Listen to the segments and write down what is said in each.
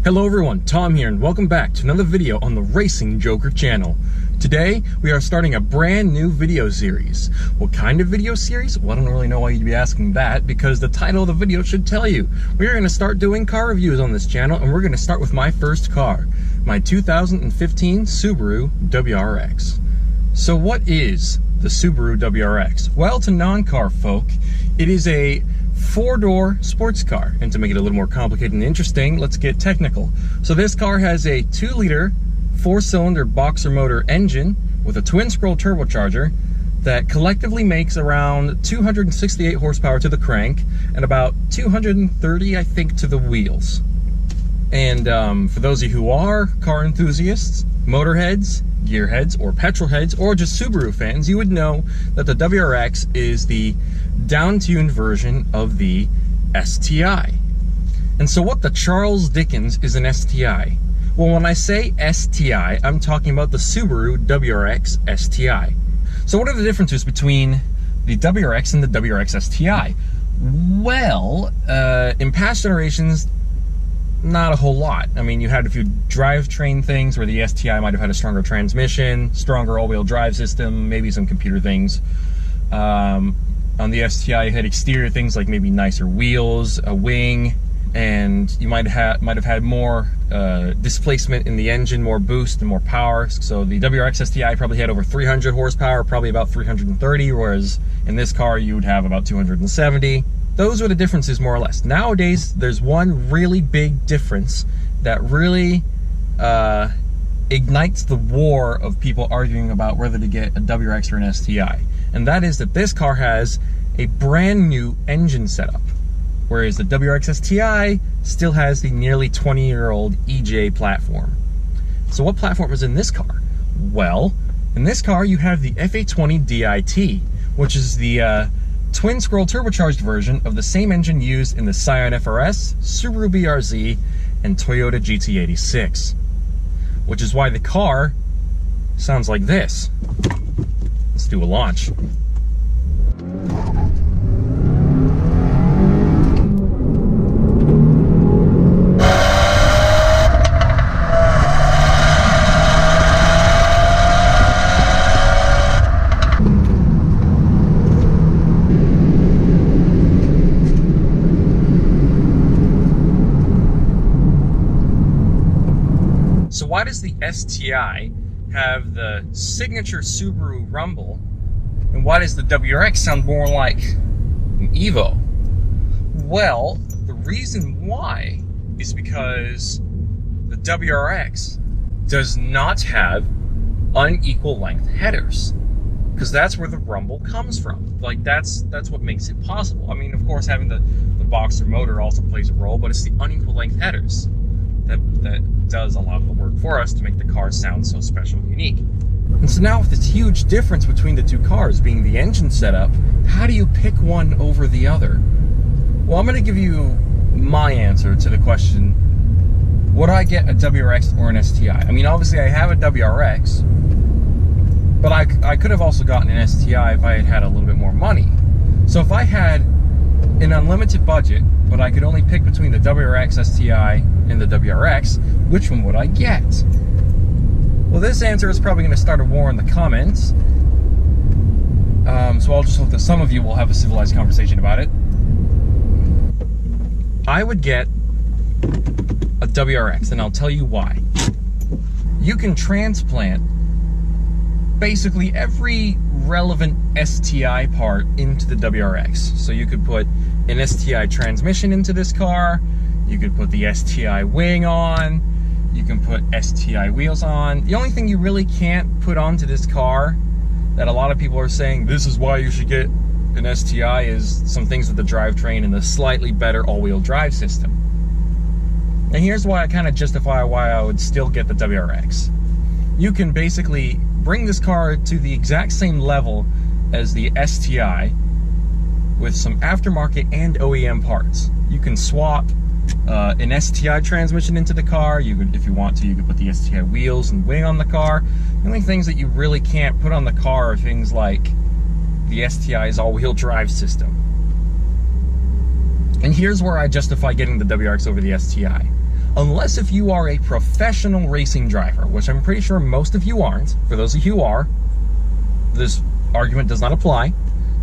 Hello everyone, Tom here, and welcome back to another video on the Racing Joker channel. Today, we are starting a brand new video series. What kind of video series? Well, I don't really know why you'd be asking that, because the title of the video should tell you. We are going to start doing car reviews on this channel, and we're going to start with my first car, my 2015 Subaru WRX. So what is the Subaru WRX? Well, to non-car folk, it is a four-door sports car, and to make it a little more complicated and interesting, let's get technical. So this car has a 2-liter four-cylinder boxer motor engine with a twin-scroll turbocharger that collectively makes around 268 horsepower to the crank and about 230, I think, to the wheels. And for those of you who are car enthusiasts, motorheads, gearheads, or petrol heads, or just Subaru fans, you would know that the WRX is the down-tuned version of the STI. And so what the Charles Dickens is an STI? Well, when I say STI, I'm talking about the Subaru WRX STI. So what are the differences between the WRX and the WRX STI? Well, in past generations, not a whole lot. I mean, you had a few drivetrain things where the STI might have had a stronger transmission, stronger all-wheel drive system, maybe some computer things. On the STI, you had exterior things like maybe nicer wheels, a wing, and you might have had more displacement in the engine, more boost and more power. So the WRX STI probably had over 300 horsepower, probably about 330, whereas in this car you would have about 270. Those are the differences, more or less. Nowadays, there's one really big difference that really ignites the war of people arguing about whether to get a WRX or an STI. And that is that this car has a brand new engine setup, whereas the WRX STI still has the nearly 20-year-old EJ platform. So what platform is in this car? Well, in this car you have the F820 DIT, which is the twin-scroll turbocharged version of the same engine used in the Scion FRS, Subaru BRZ, and Toyota GT86. Which is why the car sounds like this. Let's do a launch. So why does the STI have the signature Subaru rumble, and why does the WRX sound more like an Evo? Well, the reason why is because the WRX does not have unequal length headers, because that's where the rumble comes from. Like that's what makes it possible. I mean, of course, having the boxer motor also plays a role, but it's the unequal length headers that does a lot of the work for us to make the car sound so special and unique. And so now with this huge difference between the two cars being the engine setup, how do you pick one over the other? Well, I'm going to give you my answer to the question, would I get a WRX or an STI? I mean, obviously I have a WRX, but I could have also gotten an STI if I had had a little bit more money. So if I had an unlimited budget, but I could only pick between the WRX STI and the WRX, which one would I get? Well, this answer is probably going to start a war in the comments, so I'll just hope that some of you will have a civilized conversation about it. I would get a WRX, and I'll tell you why. You can transplant basically every relevant STI part into the WRX. So you could put an STI transmission into this car, you could put the STI wing on, you can put STI wheels on. The only thing you really can't put onto this car that a lot of people are saying this is why you should get an STI is some things with the drivetrain and the slightly better all-wheel drive system. And here's why I kind of justify why I would still get the WRX. You can basically bring this car to the exact same level as the STI with some aftermarket and OEM parts. You can swap an STI transmission into the car. You could, if you want to, you could put the STI wheels and wing on the car. The only things that you really can't put on the car are things like the STI's all-wheel drive system. And here's where I justify getting the WRX over the STI. unless if you are a professional racing driver, which I'm pretty sure most of you aren't. For those of you who are, this argument does not apply.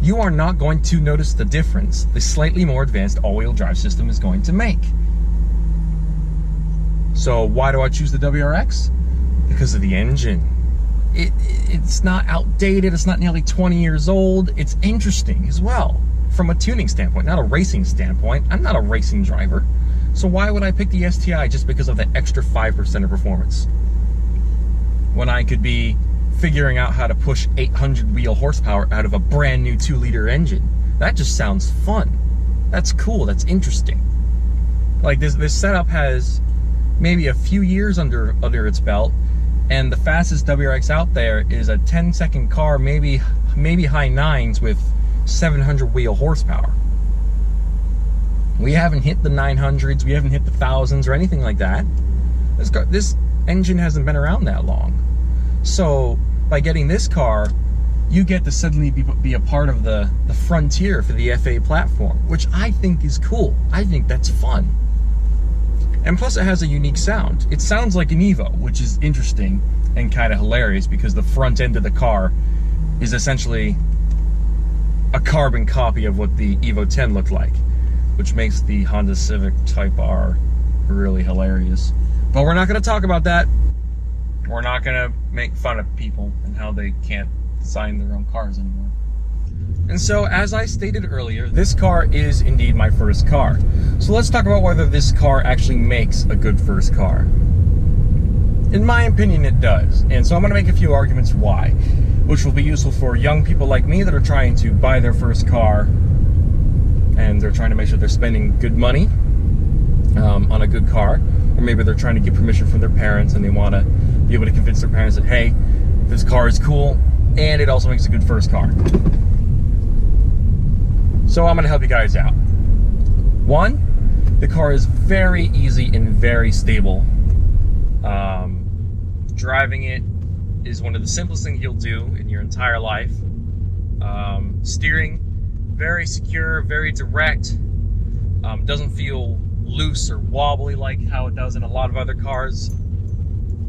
You are not going to notice the difference the slightly more advanced all-wheel drive system is going to make. So why do I choose the WRX? Because of the engine. It's not outdated, it's not nearly 20 years old, it's interesting as well. From a tuning standpoint, not a racing standpoint. I'm not a racing driver. So why would I pick the STI just because of the extra 5% of performance? When I could be figuring out how to push 800 wheel horsepower out of a brand new 2-liter engine. That just sounds fun. That's cool, that's interesting. Like this setup has maybe a few years under its belt, and the fastest WRX out there is a 10-second car, maybe high 9s with 700 wheel horsepower. We haven't hit the 900s, we haven't hit the 1000s or anything like that. This engine hasn't been around that long. So by getting this car, you get to suddenly be a part of the frontier for the FA platform, which I think is cool. I think that's fun. And plus it has a unique sound. It sounds like an Evo, which is interesting and kind of hilarious because the front end of the car is essentially a carbon copy of what the Evo 10 looked like, which makes the Honda Civic Type R really hilarious. But we're not going to talk about that. We're not going to make fun of people and how they can't design their own cars anymore. And so, as I stated earlier, this car is indeed my first car. So let's talk about whether this car actually makes a good first car. In my opinion, it does. And so I'm going to make a few arguments why, which will be useful for young people like me that are trying to buy their first car and they're trying to make sure they're spending good money on a good car. Or maybe they're trying to get permission from their parents and they want to be able to convince their parents that, hey, this car is cool and it also makes a good first car. So I'm going to help you guys out. One, the car is very easy and very stable. Driving it is one of the simplest things you'll do in your entire life. Steering, very secure, very direct. Doesn't feel loose or wobbly like how it does in a lot of other cars.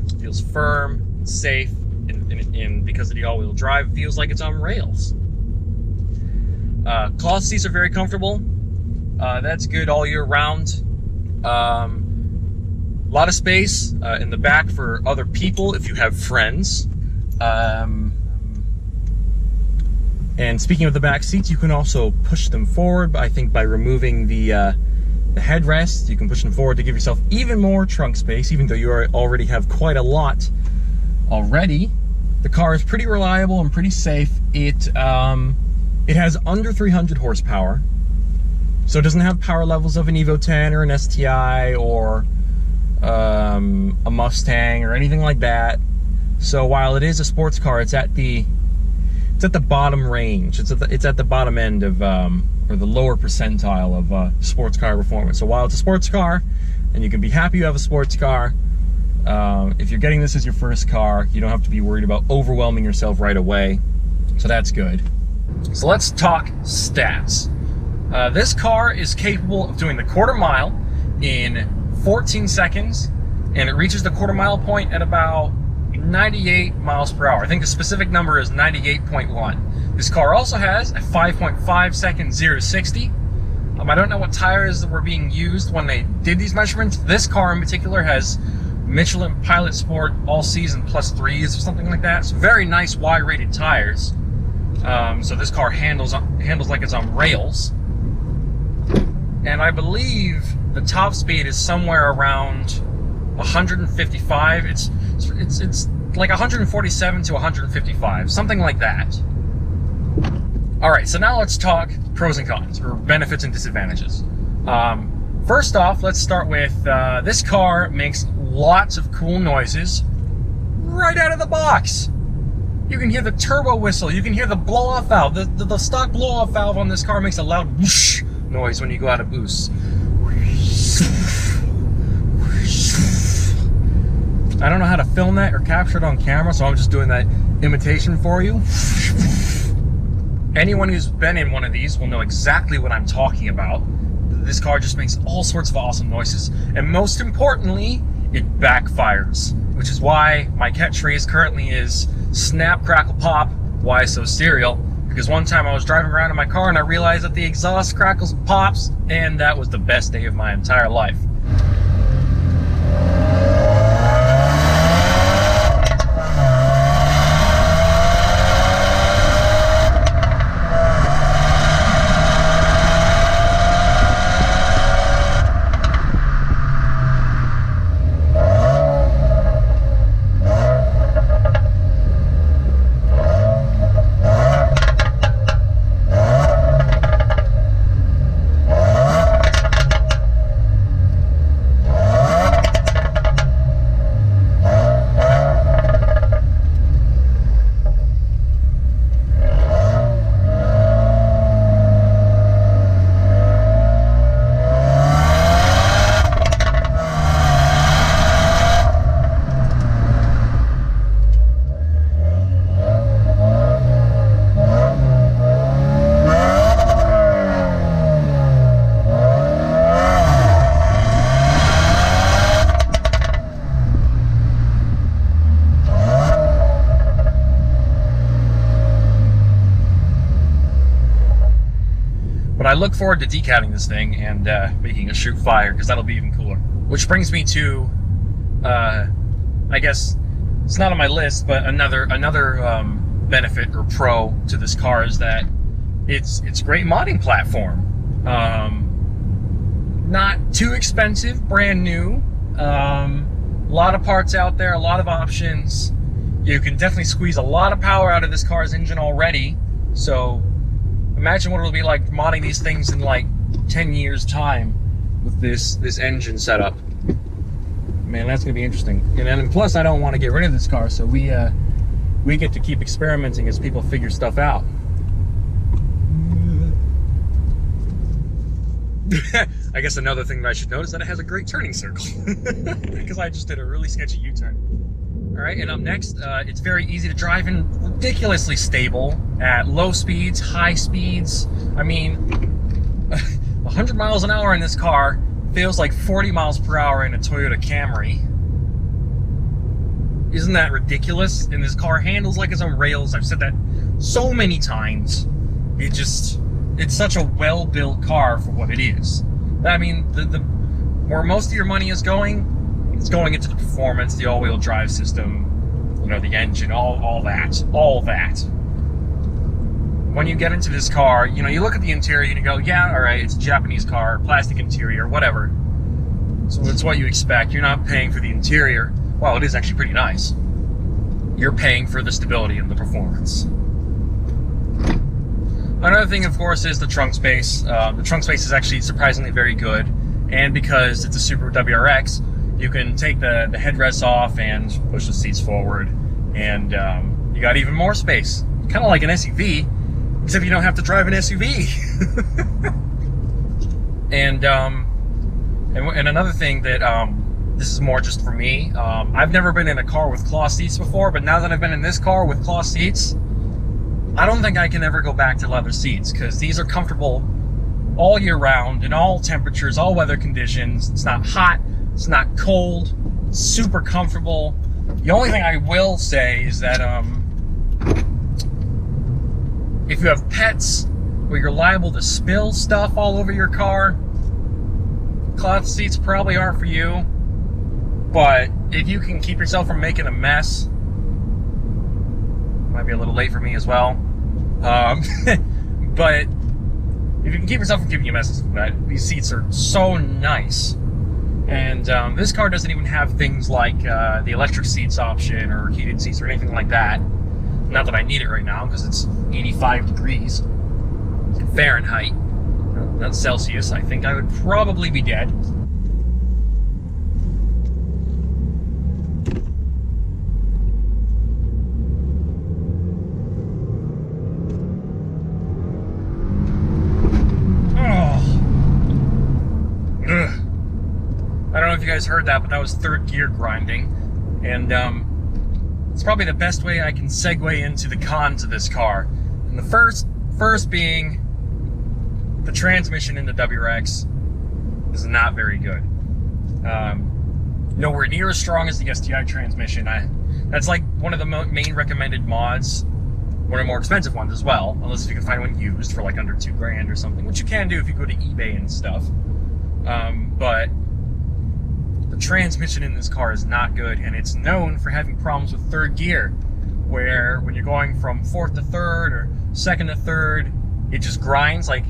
It feels firm, safe, and because of the all-wheel drive, it feels like it's on rails. Cloth seats are very comfortable. That's good all year round. A lot of space in the back for other people if you have friends. And speaking of the back seats, you can also push them forward. I think by removing the headrest, you can push them forward to give yourself even more trunk space, even though you already have quite a lot already. The car is pretty reliable and pretty safe. It has under 300 horsepower, so it doesn't have power levels of an Evo 10 or an STI or a Mustang or anything like that. So while it is a sports car, it's at the bottom range. It's at the bottom end of or the lower percentile of sports car performance. So while it's a sports car, and you can be happy you have a sports car, if you're getting this as your first car, you don't have to be worried about overwhelming yourself right away. So that's good. So let's talk stats. This car is capable of doing the quarter mile in 14 seconds, and it reaches the quarter mile point at about 98 miles per hour. I think the specific number is 98.1. This car also has a 5.5 second 0 to 60. I don't know what tires were being used when they did these measurements. This car in particular has Michelin Pilot Sport All Season +3s or something like that. So very nice Y-rated tires. So this car handles like it's on rails. And I believe the top speed is somewhere around 155. It's like 147 to 155, something like that. All right, so now let's talk pros and cons, or benefits and disadvantages. First off, let's start with this car makes lots of cool noises right out of the box. You can hear the turbo whistle, you can hear the blow-off valve. The stock blow-off valve on this car makes a loud whoosh noise when you go out of boost. I don't know how to film that or capture it on camera, so I'm just doing that imitation for you. Anyone who's been in one of these will know exactly what I'm talking about. this car just makes all sorts of awesome noises. And most importantly, it backfires, which is why my catchphrase currently is snap, crackle, pop, why so serial? Because one time I was driving around in my car and I realized that the exhaust crackles and pops, and that was the best day of my entire life. But I look forward to decatting this thing and making a shoot fire, because that'll be even cooler. Which brings me to, I guess it's not on my list, but another benefit or pro to this car is that it's a great modding platform. Not too expensive, brand new. A lot of parts out there, a lot of options. You can definitely squeeze a lot of power out of this car's engine already. So imagine what it'll be like modding these things in like 10 years time with this engine setup. Man, that's gonna be interesting. And then plus I don't want to get rid of this car, so we get to keep experimenting as people figure stuff out. I guess another thing that I should note is that it has a great turning circle, because I just did a really sketchy U-turn. All right, and up next, it's very easy to drive and ridiculously stable at low speeds, high speeds. I mean, 100 miles an hour in this car feels like 40 miles per hour in a Toyota Camry. Isn't that ridiculous? And this car handles like it's on rails. I've said that so many times. It's such a well-built car for what it is. I mean, where most of your money is going, it's going into the performance, the all-wheel drive system, you know, the engine, all that. When you get into this car, you know, you look at the interior and you go, yeah, all right, it's a Japanese car, plastic interior, whatever. So it's what you expect. You're not paying for the interior. Well, it is actually pretty nice. You're paying for the stability and the performance. Another thing, of course, is the trunk space. The trunk space is actually surprisingly very good. And because it's a Subaru WRX, you can take the headrests off and push the seats forward, and you got even more space. Kind of like an SUV, except you don't have to drive an SUV. and another thing that this is more just for me. I've never been in a car with cloth seats before, but now that I've been in this car with cloth seats, I don't think I can ever go back to leather seats, because these are comfortable all year round, in all temperatures, all weather conditions. It's not hot. It's not cold, it's super comfortable. The only thing I will say is that if you have pets where you're liable to spill stuff all over your car, cloth seats probably aren't for you. But if you can keep yourself from making a mess, might be a little late for me as well. But if you can keep yourself from keeping a mess, these seats are so nice. And this car doesn't even have things like the electric seats option or heated seats or anything like that. Not that I need it right now, because it's 85 degrees Fahrenheit, not Celsius. I think I would probably be dead. I don't know if you guys heard that, but that was third gear grinding. And it's probably the best way I can segue into the cons of this car. And the first being the transmission in the WRX is not very good. Nowhere near as strong as the STI transmission. That's like one of the main recommended mods, one of the more expensive ones as well, unless if you can find one used for like under $2,000 or something, which you can do if you go to eBay and stuff. But the transmission in this car is not good, and it's known for having problems with third gear, where when you're going from fourth to third or second to third, it just grinds like,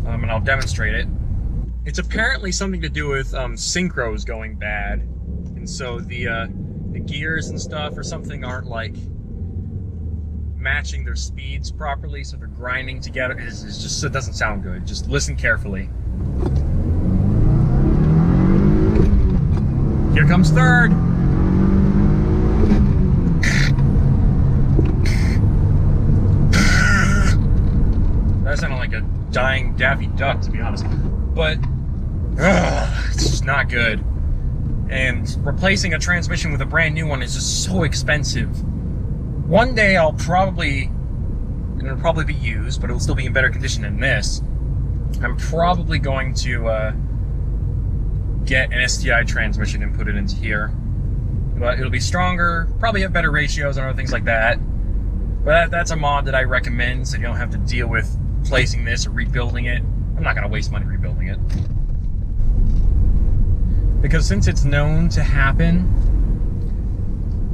and I'll demonstrate it. It's apparently something to do with synchros going bad, and so the gears and stuff or something aren't like matching their speeds properly, so they're grinding together. It doesn't sound good. Just listen carefully. Here comes third. That sounded like a dying Daffy Duck, to be honest. But it's just not good. And replacing a transmission with a brand new one is just so expensive. One day it'll probably be used, but it'll still be in better condition than this. I'm probably going to get an STI transmission and put it into here. But it'll be stronger, probably have better ratios and other things like that. But that's a mod that I recommend, so you don't have to deal with placing this or rebuilding it. I'm not going to waste money rebuilding it. Because since it's known to happen,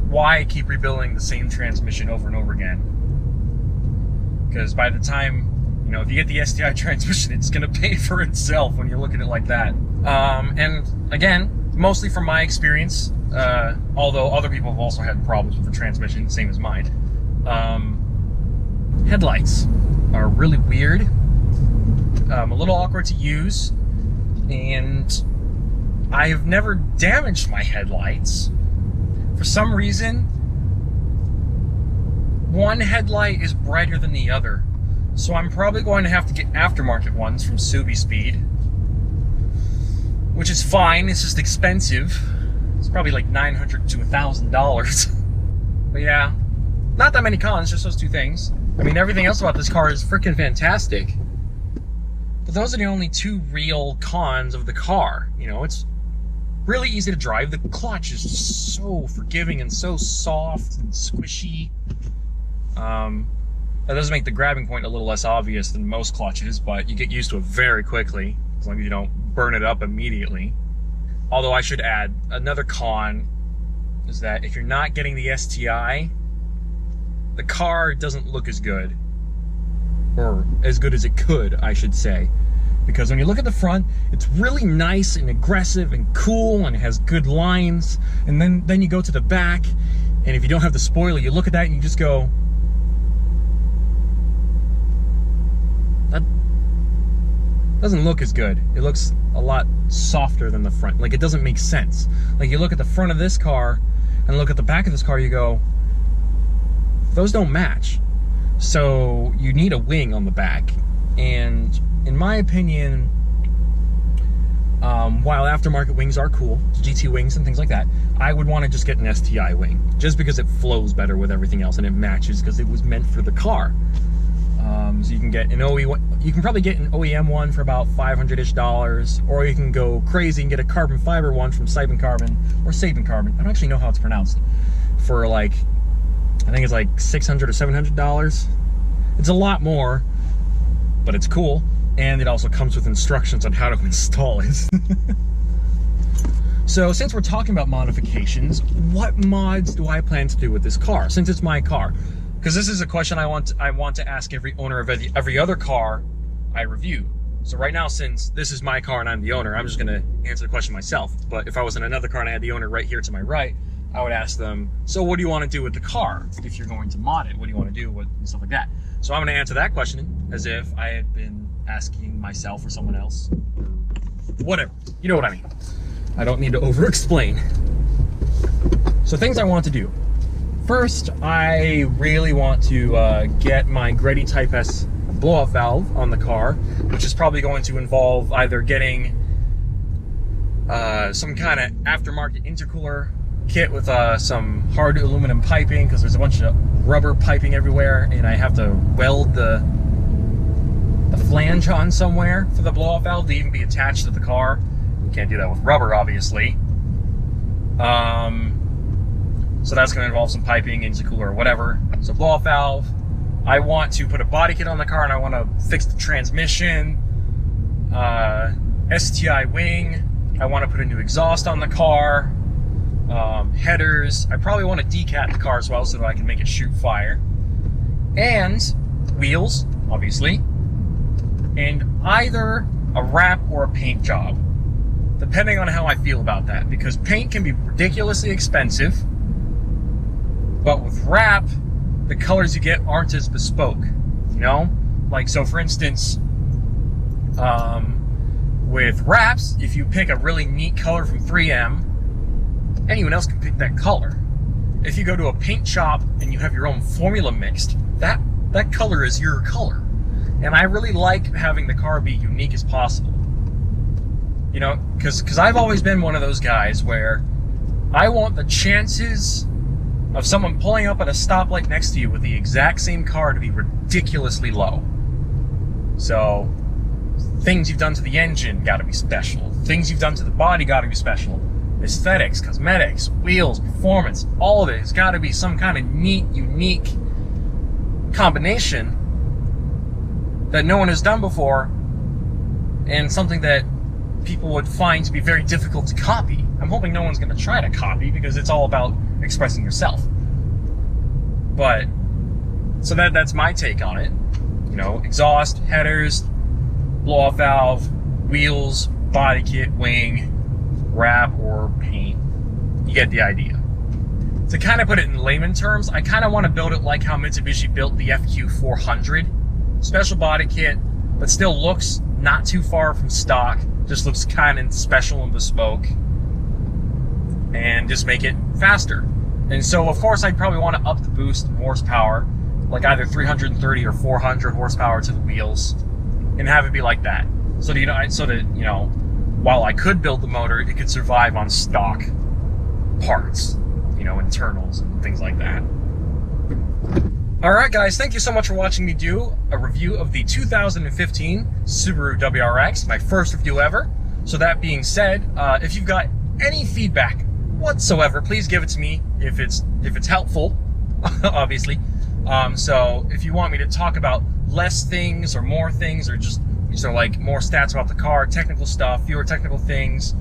why keep rebuilding the same transmission over and over again? Because by the time, you know, if you get the STI transmission, it's going to pay for itself when you look at it like that. And again, mostly from my experience, although other people have also had problems with the transmission, same as mine, headlights are really weird, a little awkward to use, and I have never damaged my headlights. For some reason, one headlight is brighter than the other. So I'm probably going to have to get aftermarket ones from Subi Speed, which is fine, it's just expensive. It's probably like $900 to $1,000. But yeah, not that many cons, just those two things. I mean, everything else about this car is freaking fantastic. But those are the only two real cons of the car. You know, it's really easy to drive. The clutch is just so forgiving and so soft and squishy. That does make the grabbing point a little less obvious than most clutches, but you get used to it very quickly, as long as you don't burn it up immediately. Although I should add, another con is that if you're not getting the STI, the car doesn't look as good. Or as good as it could, I should say. Because when you look at the front, it's really nice and aggressive and cool, and it has good lines. And then you go to the back, and if you don't have the spoiler, you look at that and you just go, that doesn't look as good. It looks a lot softer than the front. Like, it doesn't make sense. Like, you look at the front of this car and look at the back of this car, you go, those don't match. So you need a wing on the back. And in my opinion, while aftermarket wings are cool, GT wings and things like that, I would want to just get an STI wing, just because it flows better with everything else and it matches because it was meant for the car. So you can get an you can probably get an OEM one for about $500-ish, or you can go crazy and get a carbon fiber one from Sabin Carbon or Sabin Carbon. I don't actually know how it's pronounced. For like, I think it's like $600 or $700. It's a lot more, but it's cool, and it also comes with instructions on how to install it. So since we're talking about modifications, what mods do I plan to do with this car, since it's my car? Because this is a question I want to ask every owner of every other car I review. So right now, since this is my car and I'm the owner, I'm just going to answer the question myself. But if I was in another car and I had the owner right here to my right, I would ask them, so what do you want to do with the car? If you're going to mod it, what do you want to do? And stuff like that. So I'm going to answer that question as if I had been asking myself or someone else. Or whatever. You know what I mean. I don't need to over-explain. So things I want to do. First, I really want to get my Greddy Type S blow-off valve on the car, which is probably going to involve either getting some kind of aftermarket intercooler kit with some hard aluminum piping, because there's a bunch of rubber piping everywhere, and I have to weld the the flange on somewhere for the blow-off valve to even be attached to the car. You can't do that with rubber, obviously. So that's going to involve some piping, intercooler, or whatever. So blow-off valve. I want to put a body kit on the car, and I want to fix the transmission. STI wing. I want to put a new exhaust on the car. Headers. I probably want to decat the car as well so that I can make it shoot fire. And wheels, obviously. And either a wrap or a paint job, depending on how I feel about that, because paint can be ridiculously expensive, but with wrap, the colors you get aren't as bespoke, you know? Like, so for instance, with wraps, if you pick a really neat color from 3M, anyone else can pick that color. If you go to a paint shop and you have your own formula mixed, that color is your color. And I really like having the car be unique as possible. You know, because I've always been one of those guys where I want the chances of someone pulling up at a stoplight next to you with the exact same car to be ridiculously low. So, things you've done to the engine gotta be special. Things you've done to the body gotta be special. Aesthetics, cosmetics, wheels, performance, all of it has gotta be some kind of neat, unique combination that no one has done before, and something that people would find to be very difficult to copy. I'm hoping no one's going to try to copy, because it's all about expressing yourself. But, so that's my take on it. You know, exhaust, headers, blow-off valve, wheels, body kit, wing, wrap, or paint. You get the idea. To kind of put it in layman terms, I kind of want to build it like how Mitsubishi built the FQ400. Special body kit, but still looks not too far from stock. Just looks kind of special and bespoke. And just make it faster. And so, of course, I'd probably want to up the boost and horsepower, like either 330 or 400 horsepower to the wheels, and have it be like that. So that, you know, while I could build the motor, it could survive on stock parts, you know, internals and things like that. Alright guys, thank you so much for watching me do a review of the 2015 Subaru WRX, my first review ever. So that being said, if you've got any feedback whatsoever, please give it to me if it's helpful, obviously. So if you want me to talk about less things or more things, or just like more stats about the car, technical stuff, fewer technical things,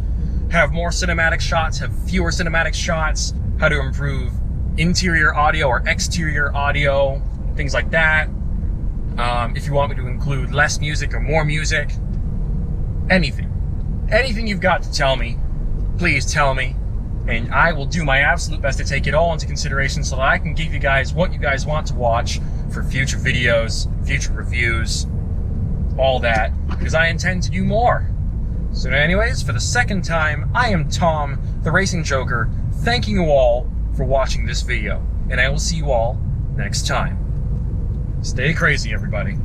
have more cinematic shots, have fewer cinematic shots, how to improve interior audio or exterior audio, things like that. If you want me to include less music or more music, anything you've got to tell me, please tell me, and I will do my absolute best to take it all into consideration so that I can give you guys what you guys want to watch for future videos, future reviews, all that, because I intend to do more. So anyways, for the second time, I am Tom, the Racing Joker, thanking you all for watching this video, and I will see you all next time. Stay crazy, everybody.